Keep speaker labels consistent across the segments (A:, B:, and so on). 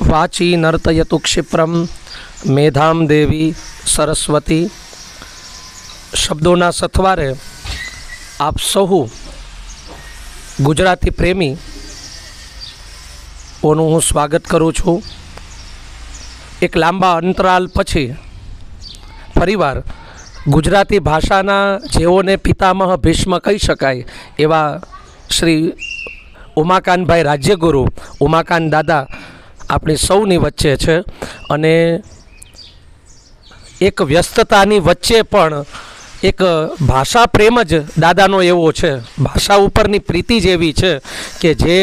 A: वाची नर्तयतु क्षिप्रम मेधाम देवी सरस्वती। शब्दों सथवारे आप सहू गुजराती प्रेमी ओનું હું સ્વાગત કરું છું। એક લાંબા અંતરાલ પછી ફરીવાર ગુજરાતી ભાષાના જેઓને પિતામહ ભીષ્મ કહી શકાય એવા શ્રી ઉમાકાંતભાઈ રાજ્યગુરુ ઉમાકાંત દાદા આપણી સૌની વચ્ચે છે અને એક વ્યસ્તતાની વચ્ચે પણ એક ભાષા પ્રેમ જ દાદાનો એવો છે, ભાષા ઉપરની પ્રીતિ જ એવી છે કે જે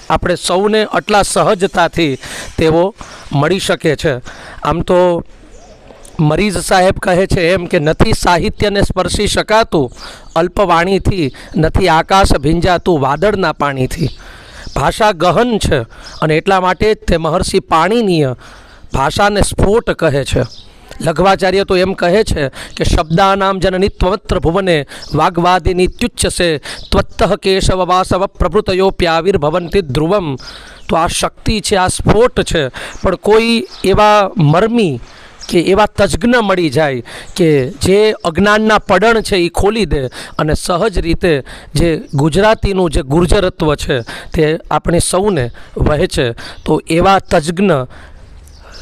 A: આપણે સૌને આટલા સહજતાથી તેઓ મળી શકે છે। આમ તો મરીઝ સાહેબ કહે છે એમ કે નથી સાહિત્યને સ્પર્શી શકાતું અલ્પવાણીથી, નથી આકાશ ભીંજાતું વાદળના પાણીથી। ભાષા ગહન છે અને એટલા માટે જ તે મહર્ષિ પાણિનીય ભાષાને સ્ફોટ કહે છે। લઘવાચાર્ય તો એમ કહે છે કે શબ્દાનામ જનની ત્વત્ર ભુવને વાગ્વાદિની ત્યુચ્છસે ત્વત્તઃ કેશવ વાસવ પ્રભૃતયોપ્યાવિર્ભવંતિ ધ્રુવમ। તો આ શક્તિ છે, આ સ્ફોટ છે, પણ કોઈ એવા મર્મી કે એવા તજજ્ઞ મળી જાય કે જે અજ્ઞાનના પડણ છે એ ખોલી દે અને સહજ રીતે જે ગુજરાતીનું જે ગુર્જરત્વ છે તે આપણે સૌને વહેંચે। તો એવા તજજ્ઞ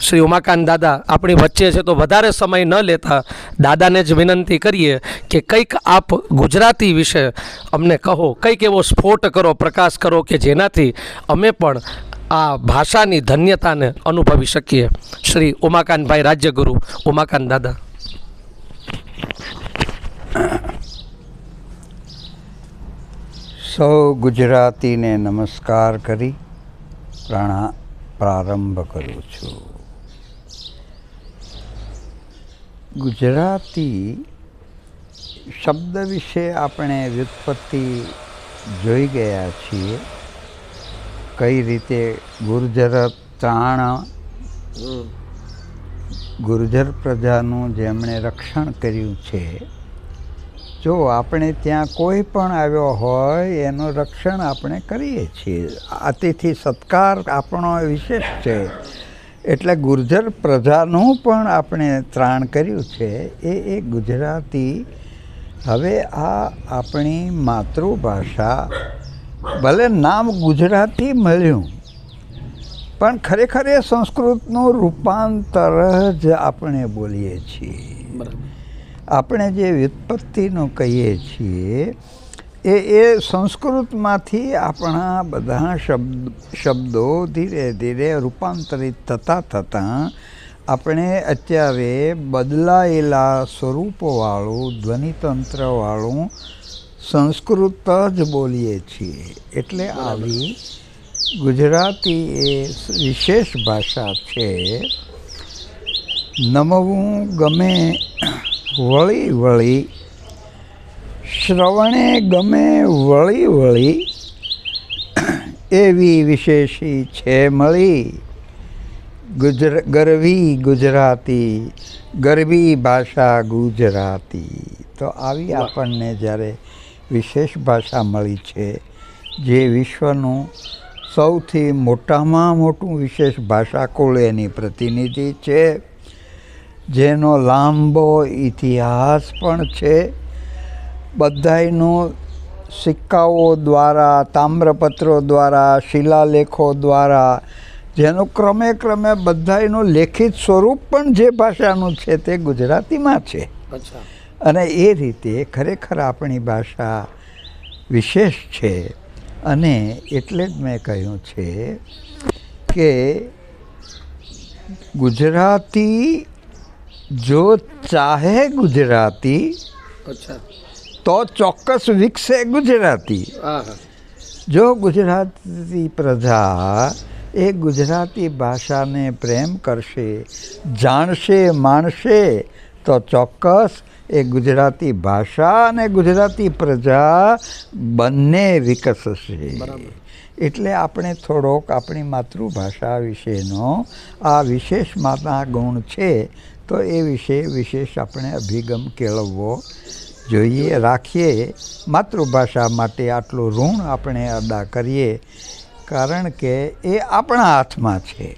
A: શ્રી ઉમાકાંત દાદા આપણી વચ્ચે છે। તો વધારે સમય ન લેતા દાદાને જ વિનંતી કરીએ કે કંઈક આપ ગુજરાતી વિશે અમને કહો, કંઈક એવો સ્ફોટ કરો, પ્રકાશ કરો કે જેનાથી અમે પણ આ ભાષાની ધન્યતાને અનુભવી શકીએ। શ્રી ઉમાકાંતભાઈ રાજ્યગુરુ ઉમાકાંત દાદા।
B: સૌ ગુજરાતીને નમસ્કાર કરી પ્રારંભ કરું છું। ગુજરાતી શબ્દ વિશે આપણે વ્યુત્પત્તિ જોઈ ગયા છીએ, કઈ રીતે ગુર્જર ત્રાણ, ગુર્જર પ્રજાનું જેમણે રક્ષણ કર્યું છે। જો આપણે ત્યાં કોઈ પણ આવ્યો હોય એનું રક્ષણ આપણે કરીએ છીએ, અતિથિ સત્કાર આપણો વિશેષ છે, એટલે ગુર્જર પ્રજાનું પણ આપણે ત્રાણ કર્યું છે એ ગુજરાતી। હવે આ આપણી માતૃભાષા, ભલે નામ ગુજરાતી મળ્યું પણ ખરેખર એ સંસ્કૃતનું રૂપાંતર જ આપણે બોલીએ છીએ। આપણે જે વ્યુત્પત્તિનું કહીએ છીએ એ સંસ્કૃતમાંથી આપણા બધા શબ્દો ધીરે ધીરે રૂપાંતરિત થતાં આપણે અત્યારે બદલાયેલા સ્વરૂપવાળું ધ્વનિતંત્રવાળું સંસ્કૃત જ બોલીએ છીએ। એટલે આવી ગુજરાતી એ વિશેષ ભાષા છે। નમવું ગમે વળી વળી, શ્રવણે ગમે વળી વળી, એવી વિશેષી છે મળી। ગરવી ગુજરાતી, ગરવી ભાષા ગુજરાતી। તો આવી આપણને જ્યારે વિશેષ ભાષા મળી છે, જે વિશ્વનું સૌથી મોટામાં મોટું વિશેષ ભાષાકુળ એની પ્રતિનિધિ છે, જેનો લાંબો ઇતિહાસ પણ છે। બધાયનું સિક્કાઓ દ્વારા, તામ્રપત્રો દ્વારા, શિલાલેખો દ્વારા, જેનું ક્રમે ક્રમે બધાયનું લેખિત સ્વરૂપ પણ જે ભાષાનું છે તે ગુજરાતીમાં છે। અને એ રીતે ખરેખર આપણી ભાષા વિશેષ છે। અને એટલે જ મેં કહ્યું છે કે ગુજરાતી જો ચાહે ગુજરાતી તો ચોક્કસ વિકસે ગુજરાતી। જો ગુજરાતી પ્રજા એ ગુજરાતી ભાષાને પ્રેમ કરશે, જાણશે, માણશે તો ચોક્કસ એ ગુજરાતી ભાષા અને ગુજરાતી પ્રજા બંને વિકસશે। એટલે આપણે થોડોક આપણી માતૃભાષા વિશેનો આ વિશેષ માતા ગુણ છે તો એ વિશે વિશેષ આપણે અભિગમ કેળવવો જોઈએ, રાખીએ। માતૃભાષા માટે આટલું ઋણ આપણે અદા કરીએ, કારણ કે એ આપણા હાથમાં છે।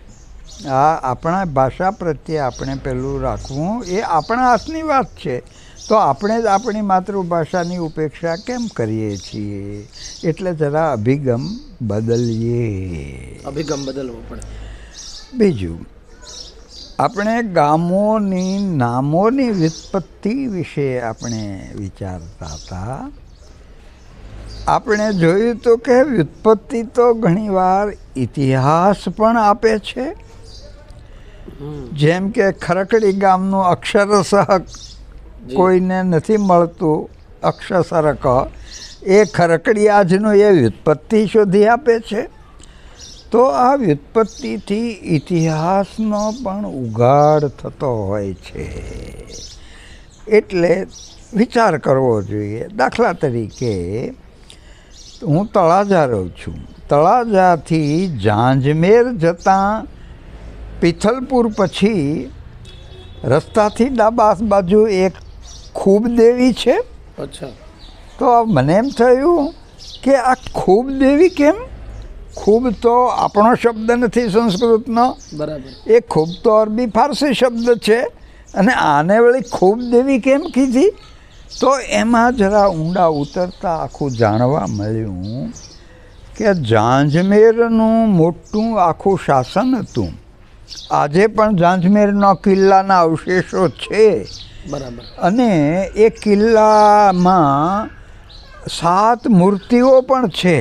B: આ આપણા ભાષા પ્રત્યે આપણે પેલું રાખવું એ આપણા હાથની વાત છે. તો આપણે જ આપણી માતૃભાષાની ઉપેક્ષા કેમ કરીએ છીએ? એટલે જરા અભિગમ બદલીએ.
A: અભિગમ બદલવો પડે.
B: બીજું, આપણે ગામોની નામોની વ્યુત્પત્તિ વિશે આપણે વિચારતા હતા. આપણે જોયું તો કે વ્યુત્પત્તિ તો ઘણીવાર ઇતિહાસ પણ આપે છે. જેમ કે ખરકડી ગામનું અક્ષરસહ કોઈને નથી મળતું, અક્ષસરક, એ ખરકડી આજનું એ વ્યુત્પત્તિ શોધી આપે છે. તો આ વ્યુત્પત્તિથી ઇતિહાસનો પણ ઉઘાડ થતો હોય છે. એટલે વિચાર કરવો જોઈએ. દાખલા તરીકે હું તળાજા રહું છું. તળાજાથી જાંજમેર જતાં પિથલપુર પછી રસ્તાથી ડાબા બાજુ એક ખૂબ દેવી છે.
A: અચ્છા.
B: તો મને એમ થયું કે આ ખૂબ દેવી કેમ? ખૂબ તો આપણો શબ્દ નથી સંસ્કૃતનો.
A: બરાબર.
B: એ ખૂબ તો અરબી ફારસી શબ્દ છે, અને આને વળી ખૂબ દેવી કેમ કીધી? તો એમાં જરા ઊંડા ઉતરતા આખું જાણવા મળ્યું કે જાંજમેરનું મોટું આખું શાસન હતું. આજે પણ જાંજમેરના કિલ્લાના અવશેષો છે.
A: બરાબર.
B: અને એ કિલ્લામાં 7 મૂર્તિઓ પણ છે,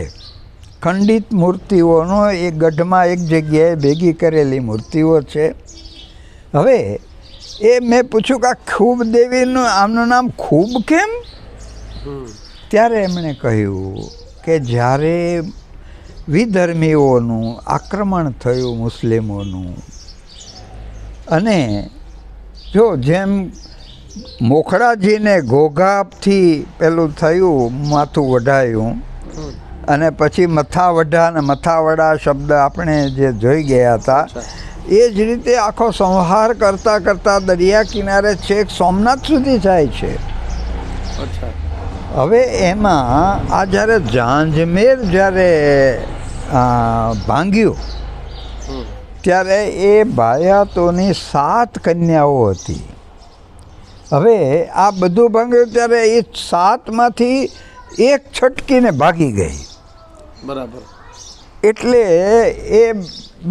B: ખંડિત મૂર્તિઓનો. એ ગઢમાં એક જગ્યાએ ભેગી કરેલી મૂર્તિઓ છે. હવે એ મેં પૂછ્યું કે આ ખૂબ દેવીનું આમનું નામ ખૂબ કેમ? ત્યારે એમણે કહ્યું કે જ્યારે વિધર્મીઓનું આક્રમણ થયું, મુસ્લિમોનું, અને જો જેમ મોખડાજીને ઘોઘાથી પેલું થયું, માથું વઢાયું, અને પછી મથાવઢા અને મથાવડા શબ્દ આપણે જે જોઈ ગયા હતા, એ જ રીતે આખો સંહાર કરતાં કરતાં દરિયા કિનારે છેક સોમનાથ સુધી જાય છે. હવે એમાં આ જ્યારે જાંજમેર જ્યારે ભાંગ્યું ત્યારે એ ભાયાતોની 7 કન્યાઓ હતી. હવે આ બધું ભાંગ્યું ત્યારે એ 7માંથી એક છટકીને ભાગી ગઈ.
A: બરાબર.
B: એટલે એ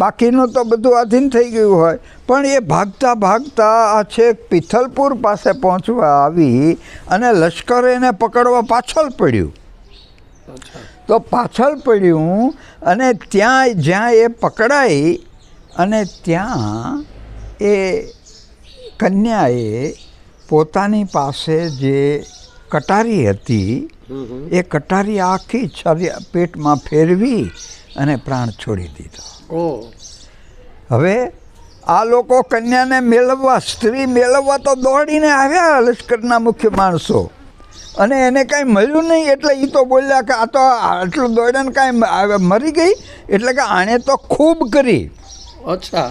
B: બાકીનું તો બધું આધીન થઈ ગયું હોય, પણ એ ભાગતા ભાગતા આ છેક પિથલપુર પાસે પહોંચવા આવી અને લશ્કર એને પકડવા પાછળ પડ્યું. તો પાછળ પડ્યું અને ત્યાં જ્યાં એ પકડાઈ અને ત્યાં એ કન્યાએ પોતાની પાસે જે કટારી હતી એ કટારી આખી પેટમાં ફેરવી અને પ્રાણ છોડી દીધો. હવે આ લોકો કન્યાને મેળવવા, સ્ત્રી મેળવવા તો દોડીને આવ્યા લશ્કરના મુખ્ય માણસો, અને એને કાંઈ મળ્યું નહીં. એટલે એ તો બોલ્યા કે આ તો આટલું દોડ્યા ને કાંઈ મરી ગઈ. એટલે કે આણે તો ખૂબ કરી.
A: અચ્છા.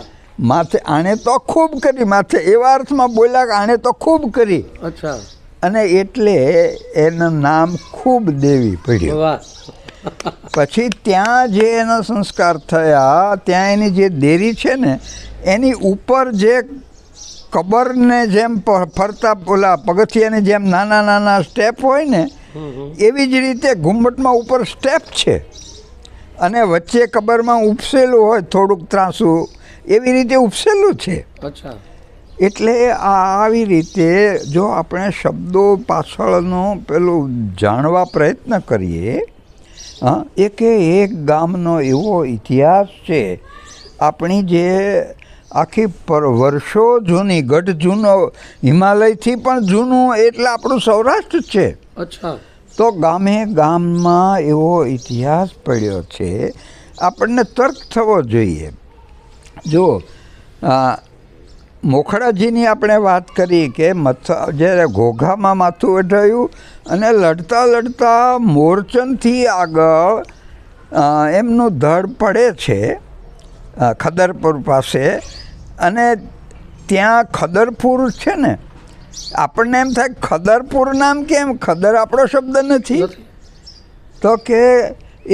B: માથે આણે તો ખૂબ કરી, માથે એવા અર્થમાં બોલ્યા કે આણે તો ખૂબ કરી.
A: અચ્છા.
B: અને એટલે એનું નામ ખૂબ દેવી પડ્યું. પછી ત્યાં જે એના સંસ્કાર થયા, ત્યાં એની જે દેરી છે ને, એની ઉપર જે કબરને જેમ ફરતા ઓલા પગથિયાની જેમ નાના નાના સ્ટેપ હોય ને, એવી જ રીતે ઘુમ્મટમાં ઉપર સ્ટેપ છે, અને વચ્ચે કબરમાં ઉપસેલું હોય થોડુંક ત્રાસું, એવી રીતે ઉપસેલું છે.
A: અચ્છા.
B: એટલે આવી રીતે જો આપણે શબ્દો પાછળનો પેલું જાણવા પ્રયત્ન કરીએ, એક ગામનો એવો ઇતિહાસ છે. આપણી જે આખી વર્ષો જૂની, ગઢ જૂનો, હિમાલયથી પણ જૂનું એટલે આપણું સૌરાષ્ટ્ર છે.
A: અચ્છા. તો
B: ગામમાં એવો ઇતિહાસ પડ્યો છે. આપણને તર્ક થવો જોઈએ. જો મોખડાજીની આપણે વાત કરી કે જ્યારે ઘોઘામાં માથું વઢાયું અને લડતા લડતા મોરચંદથી આગળ એમનું ધડ પડે છે ખદરપુર પાસે, અને ત્યાં ખદરપુર છે ને, આપણને એમ થાય ખદરપુર નામ કેમ? ખદર આપણો શબ્દ નથી. તો કે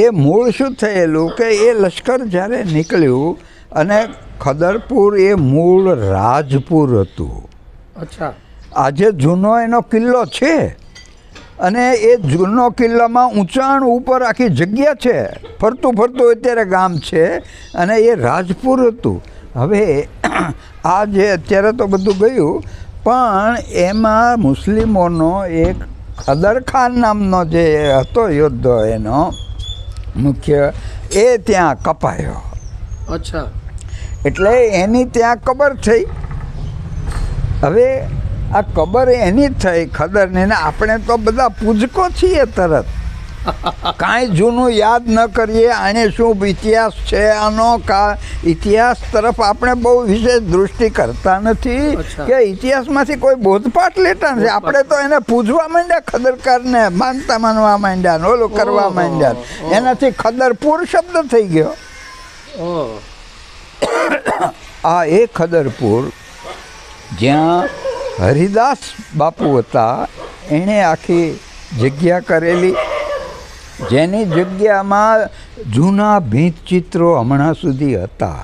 B: એ મૂળ શું થયેલું કે એ લશ્કર જ્યારે નીકળ્યું અને ખદરપુર એ મૂળ રાજપુર હતું.
A: અચ્છા.
B: આજે જૂનો એનો કિલ્લો છે અને એ જૂનો કિલ્લામાં ઊંચાણ ઉપર આખી જગ્યા છે, ફરતું ફરતું અત્યારે ગામ છે અને એ રાજપુર હતું. હવે આ જે અત્યારે તો બધું ગયું, પણ એમાં મુસ્લિમોનો એક ખદરખાન નામનો જે હતો યોદ્ધો એનો મુખ્ય, એ ત્યાં કપાયો.
A: અચ્છા.
B: એટલે એની ત્યાં કબર થઈ. હવે આ કબર એની થઈ ખદરની, ને આપણે તો બધા પૂજકો છીએ તરત, કાંઈ જૂનું યાદ ન કરીએ. આને શું ઇતિહાસ છે આનો, ઇતિહાસ તરફ આપણે બહુ વિશેષ દૃષ્ટિ કરતા નથી કે ઇતિહાસમાંથી કોઈ બોધપાઠ લેતા નથી. આપણે તો એને પૂજવા માંડ્યા, ખદરકારને માનતા માનવા માંડ્યા, ઓલું કરવા માંડ્યા. એનાથી ખદરપુર શબ્દ થઈ ગયો. આ એ ખદરપુર જ્યાં હરિદાસ બાપુ હતા, એણે આખી જગ્યા કરેલી, જેની જગ્યામાં જૂના ભીંતચિત્રો હમણાં સુધી હતા.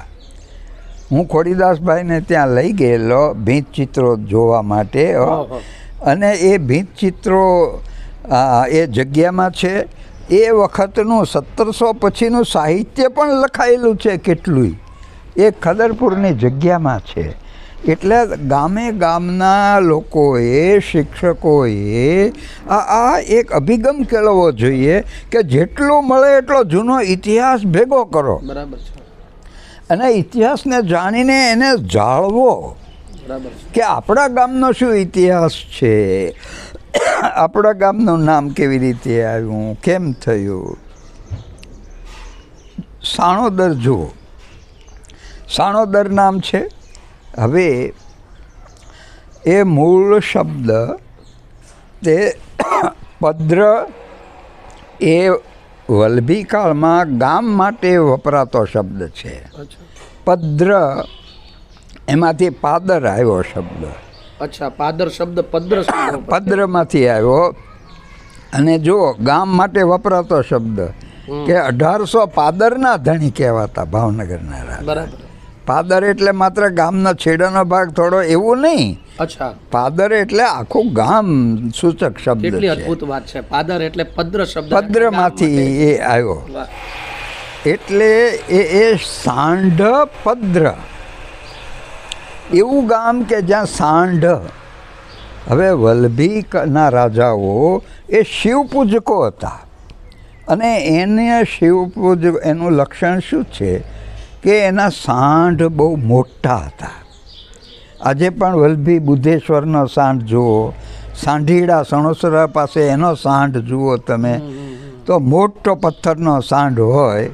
B: હું ખોડીદાસભાઈને ત્યાં લઈ ગયેલો ભીંતચિત્રો જોવા માટે, અને એ ભીંતચિત્રો એ જગ્યામાં છે. એ વખતનું 1700 પછીનું સાહિત્ય પણ લખાયેલું છે કેટલુંય, એ ખદરપુરની જગ્યામાં છે. એટલે ગામે ગામના લોકોએ, શિક્ષકોએ આ એક અભિગમ કેળવવો જોઈએ કે જેટલું મળે એટલો જૂનો ઇતિહાસ ભેગો કરો.
A: બરાબર છે.
B: અને ઇતિહાસને જાણીને એને જાળવો.
A: બરાબર છે. કે
B: આપણા ગામનો શું ઇતિહાસ છે, આપણા ગામનું નામ કેવી રીતે આવ્યું, કેમ થયું. સાણોદર જુઓ, સાણોદર નામ છે. હવે એ મૂળ શબ્દ તે પદ્ર, એ વલ્લભી કાળમાં ગામ માટે વપરાતો શબ્દ છે. પદ્ર એમાંથી પાદર આવ્યો શબ્દ.
A: અચ્છા, પાદર શબ્દ
B: પદ્રમાંથી આવ્યો. અને જો ગામ માટે વપરાતો શબ્દ કે 1800 પાદરના ધણી કહેવાતા ભાવનગરના રાજા.
A: બરાબર.
B: પાદર એટલે માત્ર ગામનો છેડાનો ભાગ થોડો એવું નહીં.
A: અચ્છા.
B: પાદર એટલે આખું ગામ સૂચક શબ્દ છે.
A: કેટલી અદ્ભુત વાત છે. પાદર એટલે પદ્ર શબ્દ,
B: પદ્રમાંથી એ આવ્યો. એટલે એ સાંઢ પદ્ર એવું ગામ કે જ્યાં સાંઢ. હવે વલ્લભીના રાજાઓ એ શિવપૂજકો હતા, અને એને શિવપૂજક એનું લક્ષણ શું છે કે એના સાંઢ બહુ મોટા હતા. આજે પણ વલ્લભી બુદ્ધેશ્વરનો સાંઢ જુઓ, સાંઢીડા સણોસરા પાસે એનો સાંઢ જુઓ તમે, તો મોટો પથ્થરનો સાંઢ હોય.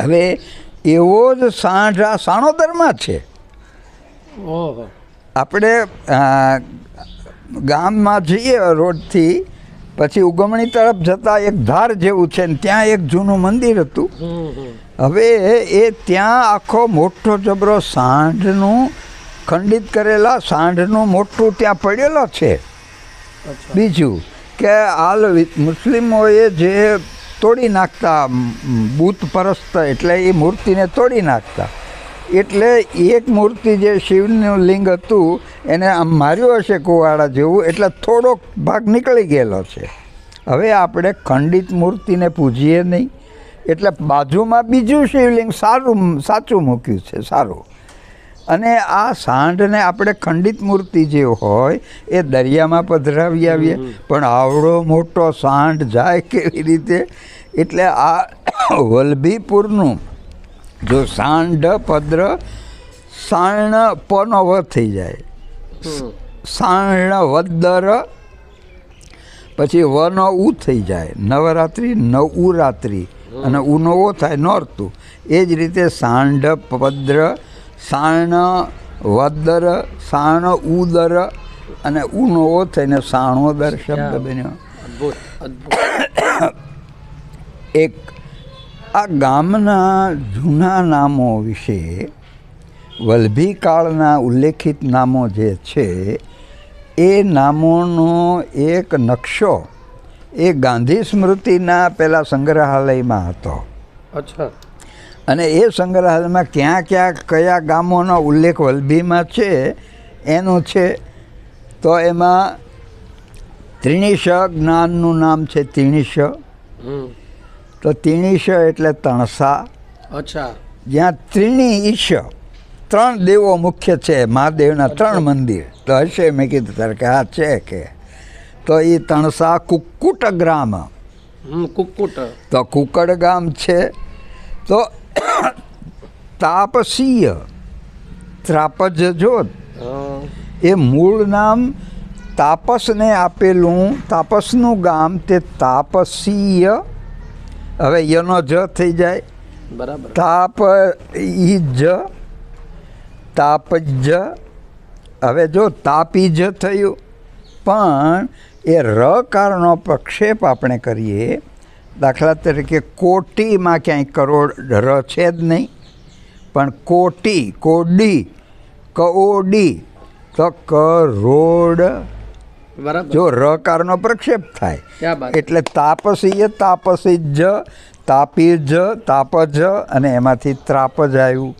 B: હવે એવો જ સાંઢ આ સાણોદરમાં છે. આપણે ગામમાં જઈએ રોડથી, પછી ઉગમણી તરફ જતાં એક ધાર જેવું છે ને ત્યાં એક જૂનું મંદિર હતું. હવે એ ત્યાં આખો મોટો જબરો સાંઢનું ખંડિત કરેલા સાંઢનું મોટું ત્યાં પડેલો છે. બીજું કે હાલ મુસ્લિમોએ જે તોડી નાખતા, બુત પરસ્ત એટલે એ મૂર્તિને તોડી નાખતા, એટલે એક મૂર્તિ જે શિવનું લિંગ હતું એને આમ માર્યું હશે કુવાડા જેવું, એટલે થોડોક ભાગ નીકળી ગયેલો છે. હવે આપણે ખંડિત મૂર્તિને પૂજીએ નહીં, એટલે બાજુમાં બીજું શિવલિંગ સાચું મૂક્યું છે, સારું. અને આ સાંઢને આપણે ખંડિત મૂર્તિ જે હોય એ દરિયામાં પધરાવી આવીએ, પણ આવડો મોટો સાંઢ જાય કેવી રીતે? એટલે આ વલ્લભીપુરનું જો સાંઢ પદ્ર, સાણ પનો વ થઈ જાય, સાણ વદ્દર, પછી વનો ઉ થઈ જાય, નવરાત્રિ નવ રાત્રિ, અને ઉનો ઓ થાય નોરતું. એ જ રીતે સાંઢ પદ્ર, સાણ વદ્દર, સાણ ઉદર, અને ઉનો ઓ થઈને સાણોદર શબ્દ બન્યો. એક આ ગામના જૂના નામો વિશે વલ્લભી કાળના ઉલ્લેખિત નામો જે છે એ નામોનો એક નકશો એ ગાંધી સ્મૃતિના પેલા સંગ્રહાલયમાં હતો.
A: અચ્છા.
B: અને એ સંગ્રહાલયમાં ક્યાં ક્યાં કયા ગામોનો ઉલ્લેખ વલભીમાં છે એનું છે. તો એમાં ત્રિણીશ જ્ઞાનનું નામ છે ત્રિણીશ. તો ત્રિણીશ એટલે તણસા.
A: અચ્છા.
B: જ્યાં ત્રિણી ઈશ, 3 દેવો મુખ્ય છે, મહાદેવના 3 મંદિર. તો હશે, મેં કીધું તારે કે હા છે કે. તો એ તણસા કુક્કુટ ગ્રામ.
A: કુક્કુટ.
B: તો કુકડ ગામ છે. તો તાપસીય ત્રાપજ જો એ મૂળ નામ તાપસને આપેલું, તાપસનું ગામ તે તાપસીય. હવે યનો જ થઈ જાય.
A: બરાબર.
B: તાપ ઈજ તાપજ. હવે જો તાપીજ થયું, પણ એ રકારનો પ્રક્ષેપ આપણે કરીએ. દાખલા તરીકે કોટીમાં ક્યાંય કરોડ ર છે જ નહીં, પણ કોટી, કોડી, કઓડી, તો કરોડ.
A: બરાબર.
B: જો રકારનો પ્રક્ષેપ થાય
A: ક્યાં બાત.
B: એટલે તાપસીય તાપસીજ તાપીજ તાપજ અને એમાંથી ત્રાપજ આવ્યું.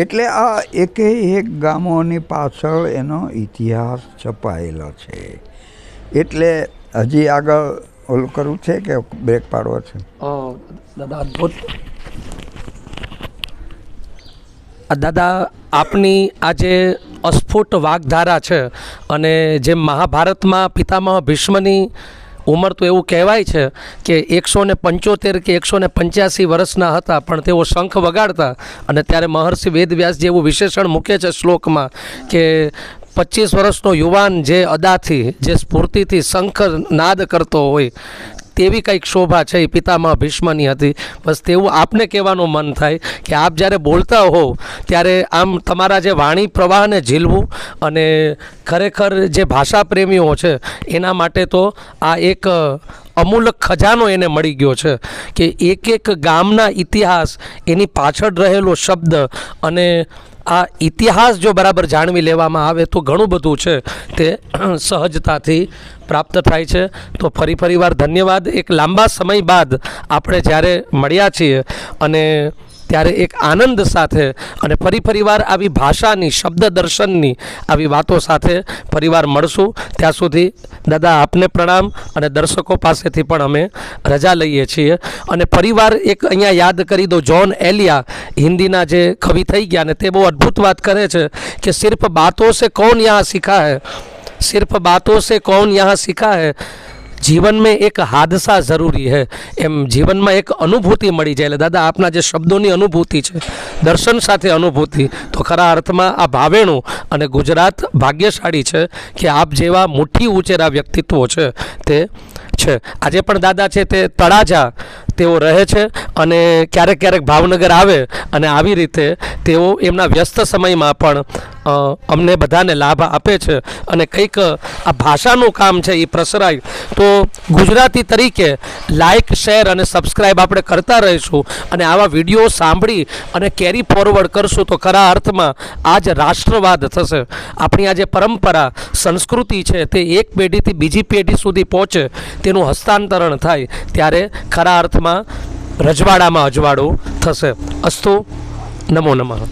B: એટલે આ એકે એક ગામોની પાછળ એનો ઇતિહાસ છપાયેલો છે. એટલે હજી આગળ ઓલું કરવું છે કે બ્રેક પાડવો છે?
A: દાદા અદ્ભુત. દાદા આપની આજે અસ્ફુટ વાગધારા છે, અને જેમ મહાભારતમાં પિતામહ ભીષ્મની ઉંમર તો એવું કહેવાય છે કે 175 કે 185 વર્ષના હતા, પણ તેઓ શંખ વગાડતા. અને ત્યારે મહર્ષિ વેદવ્યાસજી એવું વિશેષણ મૂકે છે શ્લોકમાં કે 25 વર્ષનો યુવાન જે અદાથી, જે સ્ફૂર્તિથી શંખ નાદ કરતો હોય, તેવી કંઈક શોભા છે એ પિતામહ ભીષ્મની હતી. બસ તેવું આપને કહેવાનું મન થાય કે આપ જ્યારે બોલતા હોવ ત્યારે આમ તમારા જે વાણી પ્રવાહને ઝીલવું, અને ખરેખર જે ભાષા પ્રેમીઓ છે એના માટે તો આ એક અમૂલક ખજાનો એને મળી ગયો છે કે એક એક ગામના ઇતિહાસ, એની પાછળ રહેલો શબ્દ, અને આ ઇતિહાસ જો બરાબર જાણવી લેવામાં આવે તો ઘણું બધું છે તે સહજતાથી પ્રાપ્ત થાય છે. તો ફરી વાર ધન્યવાદ. એક લાંબા સમય બાદ આપણે જ્યારે મળ્યા છીએ, અને ત્યારે એક આનંદ સાથે, અને ફરીવાર આવી ભાષાની, શબ્દ દર્શનની આવી વાતો સાથે ફરીવાર મળશું. ત્યાં સુધી દાદા આપને પ્રણામ, અને દર્શકો પાસેથી પણ અમે રજા લઈએ છીએ. અને ફરીવાર એક અહીંયા યાદ કરી દો, જ્હોન એલિયા હિન્દીના જે કવિ થઈ ગયા, ને તે બહુ અદ્ભુત વાત કરે છે કે સિર્ફ બાતોं से कौन यहाँ सीखा है, सिर्फ बातों से कौन यहाँ सीखा है, જીવન મેં એક હાદસા જરૂરી હૈ. એમ જીવનમાં એક અનુભૂતિ મળી જાય. એટલે દાદા આપના જે શબ્દોની અનુભૂતિ છે, દર્શન સાથે અનુભૂતિ, તો ખરા અર્થમાં આ ભાવેણું અને ગુજરાત ભાગ્યશાળી છે કે આપ જેવા મુઠ્ઠી ઉંચેરા વ્યક્તિત્વો છે તે છે. આજે પણ દાદા છે તે તળાજા તેઓ રહે છે, અને ક્યારેક ભાવનગર આવે, અને આવી રીતે તેઓ એમના વ્યસ્ત સમયમાં પણ અમને બધાને લાભ આપે છે. અને કંઈક આ ભાષાનું કામ છે એ પ્રસરાય તો ગુજરાતી તરીકે લાઇક, શેર અને સબસ્ક્રાઈબ આપણે કરતા રહીશું, અને આવા વિડીયો સાંભળી અને કેરી ફોરવર્ડ કરશું તો ખરા અર્થમાં આ જ રાષ્ટ્રવાદ થશે. આપણી આ જે પરંપરા, સંસ્કૃતિ છે તે એક પેઢીથી બીજી પેઢી સુધી પહોંચે, તેનું હસ્તાંતરણ થાય, ત્યારે ખરા અર્થમાં રજવાડામાં અજવાળું થશે. અસ્તુ. નમો નમઃ.